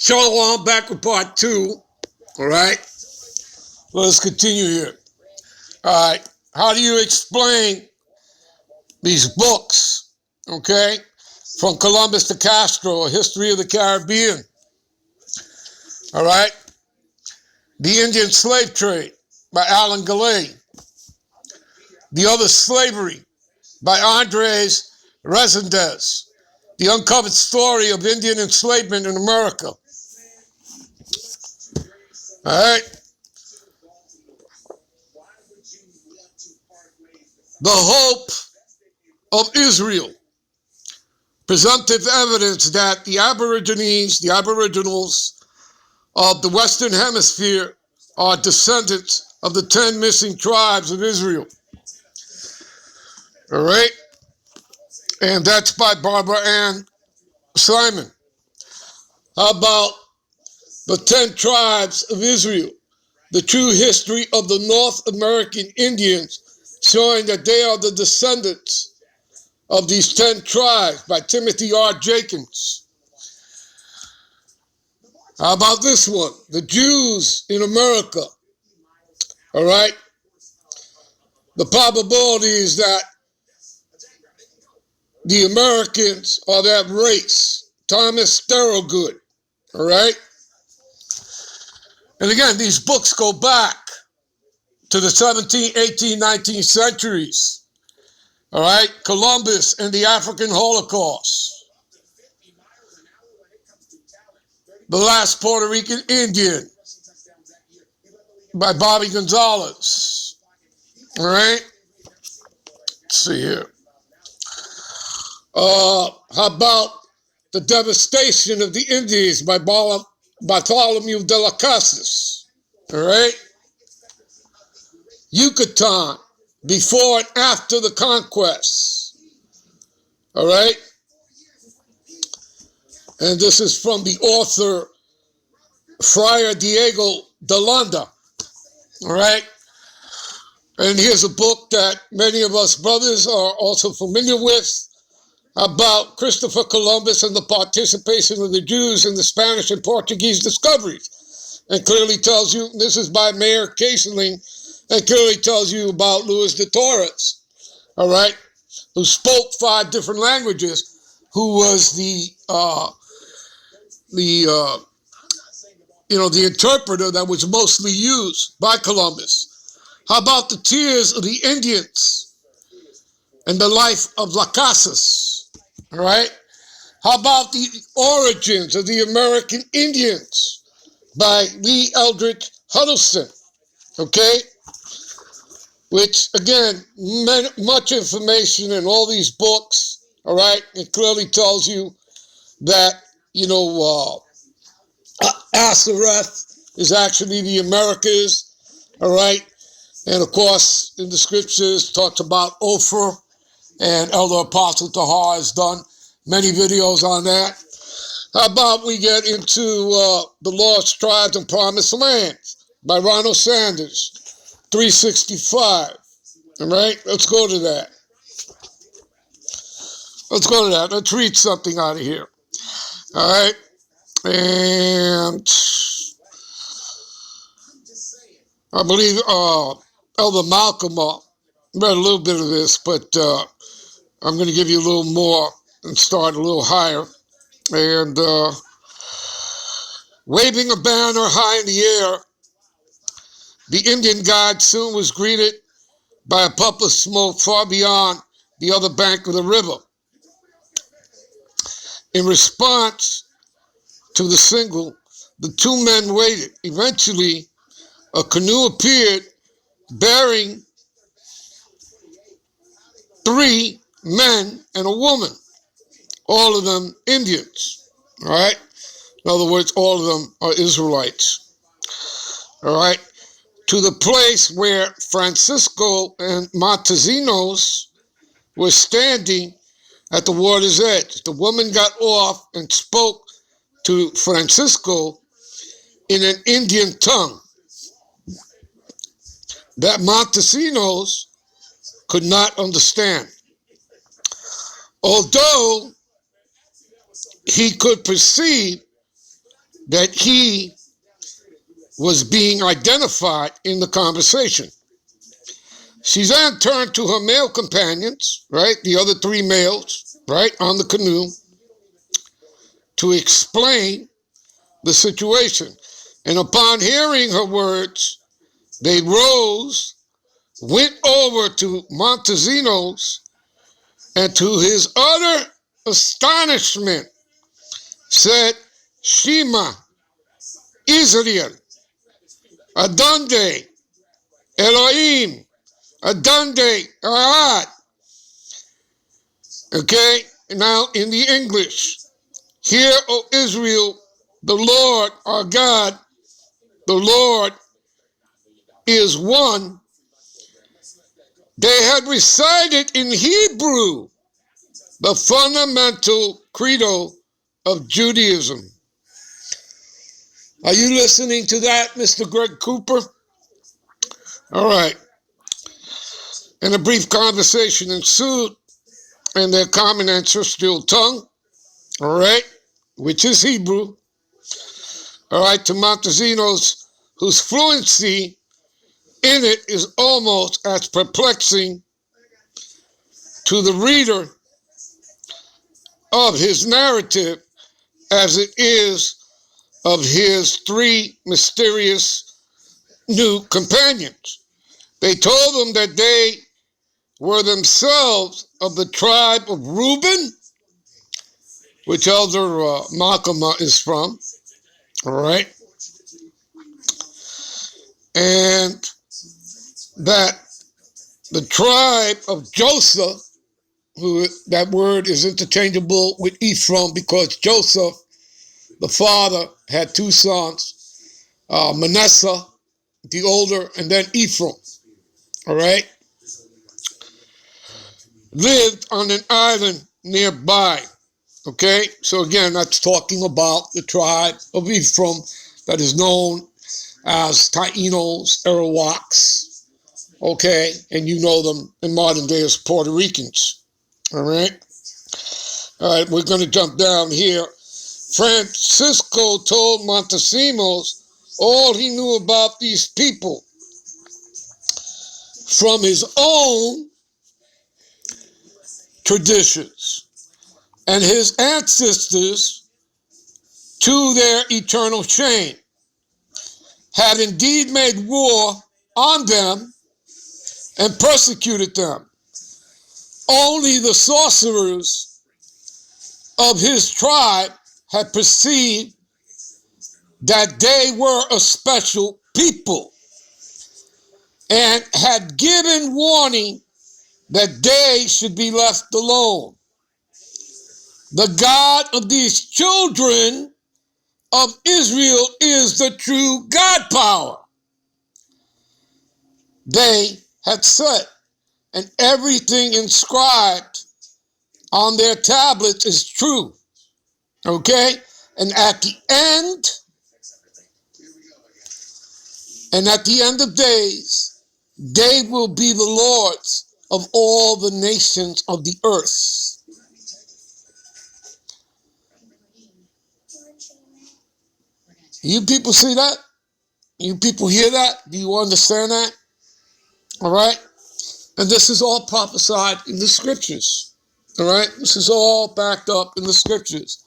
Shalom, back with part 2. All right. Let's continue here. All right. How do you explain these books, okay, from Columbus to Castro, A History of the Caribbean? All right. The Indian Slave Trade by Alan Gallay. The Other Slavery by Andres Resendez. The Uncovered Story of Indian Enslavement in America. All right. The Hope of Israel. Presumptive evidence that the aboriginals of the Western Hemisphere are descendants of the 10 missing tribes of Israel. All right? And that's by Barbara Ann Simon. How about the 10 tribes of Israel? The true history of the North American Indians, showing that they are the descendants of these 10 tribes by Timothy R. Jenkins. How about this one? The Jews in America. All right? The probability is that the Americans are that race. Thomas Thorogood. All right? And again, these books go back to the 17th, 18th, 19th centuries. All right? Columbus and the African Holocaust. The Last Puerto Rican Indian by Bobby Gonzalez. All right? Let's see here. How about The Devastation of the Indies by Bartholomew de las Casas? All right? Yucatan, Before and After the Conquest. All right? And this is from the author, Friar Diego de Landa. All right? And here's a book that many of us brothers are also familiar with about Christopher Columbus and the participation of the Jews in the Spanish and Portuguese discoveries. And clearly tells you, this is by Mayor Caseling, and clearly tells you about Luis de Torres, all right, who spoke 5 different languages, who was the interpreter that was mostly used by Columbus. How about The Tears of the Indians and the Life of Las Casas? All right. How about The Origins of the American Indians by Lee Eldridge Huddleston? Okay. Which, again, much information in all these books. All right. It clearly tells you that, Asareth is actually the Americas. All right. And of course, in the scriptures, talks about Ophir, and Elder Apostle Tahar has done many videos on that. How about we get into The Lost Tribes and Promised Lands by Ronald Sanders, 365. All right, let's go to that. Let's read something out of here. All right, and I believe Elder Malcolm read a little bit of this, but I'm going to give you a little more and start a little higher. And waving a banner high in the air, the Indian guide soon was greeted by a puff of smoke far beyond the other bank of the river. In response to the signal, the 2 men waited. Eventually, a canoe appeared bearing 3 men and a woman, all of them Indians, all right? In other words, all of them are Israelites, all right? To the place where Francisco and Montesinos were standing at the water's edge. The woman got off and spoke to Francisco in an Indian tongue that Montesinos could not understand. Although he could perceive that he was being identified in the conversation. She then turned to her male companions, right, the other three males, right, on the canoe, to explain the situation. And upon hearing her words, they rose, went over to Montesinos, and to his utter astonishment said, Shema, Israel, Adonde, Elohim, Adonde, Ahad. Okay, now in the English, hear, O Israel, the Lord our God, the Lord is one. They had recited in Hebrew the fundamental credo of Judaism. Are you listening to that, Mr. Greg Cooper? All right. And a brief conversation ensued in their common ancestral tongue, all right, which is Hebrew, all right, to Montesinos, whose fluency in it is almost as perplexing to the reader of his narrative as it is of his three mysterious new companions. They told him that they were themselves of the tribe of Reuben, which Elder Malcolm is from, all right, and that the tribe of Joseph, who that word is interchangeable with Ephraim because Joseph, the father, had two sons, Manasseh, the older, and then Ephraim, all right, lived on an island nearby. Okay, so again, that's talking about the tribe of Ephraim that is known as Taínos, Arawaks, okay, and you know them in modern day as Puerto Ricans, all right? All right, we're going to jump down here. Francisco told Montesinos all he knew about these people from his own traditions and his ancestors to their eternal shame had indeed made war on them and persecuted them. Only the sorcerers of his tribe had perceived that they were a special people and had given warning that they should be left alone. The God of these children of Israel is the true God power, they had said, and everything inscribed on their tablets is true, okay? And at the end of days, they will be the lords of all the nations of the earth. You people see that? You people hear that? Do you understand that? All right? And this is all prophesied in the scriptures. All right? This is all backed up in the scriptures.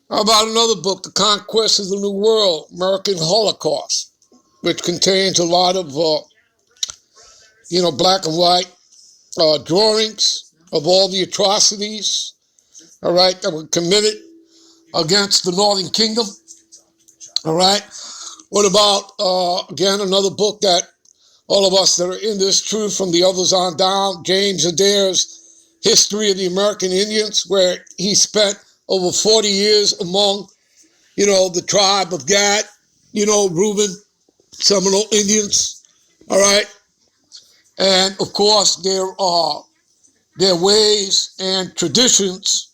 How about another book, The Conquest of the New World, American Holocaust, which contains a lot of, black and white drawings of all the atrocities, all right, that were committed against the Northern Kingdom, all right? What about, again, another book that all of us that are in this truth from the others on down, James Adair's History of the American Indians, where he spent over 40 years among, the tribe of Gad, Reuben, Seminole Indians, all right? And, of course, their ways and traditions,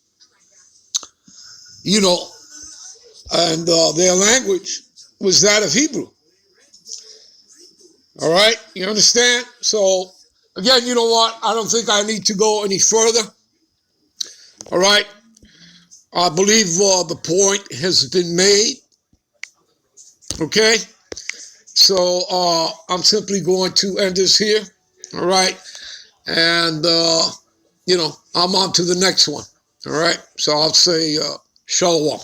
and their language was that of Hebrew. All right, you understand? So, again, you know what? I don't think I need to go any further. All right, I believe the point has been made. Okay? So I'm simply going to end this here. All right? And, I'm on to the next one. All right? So I'll say shalom.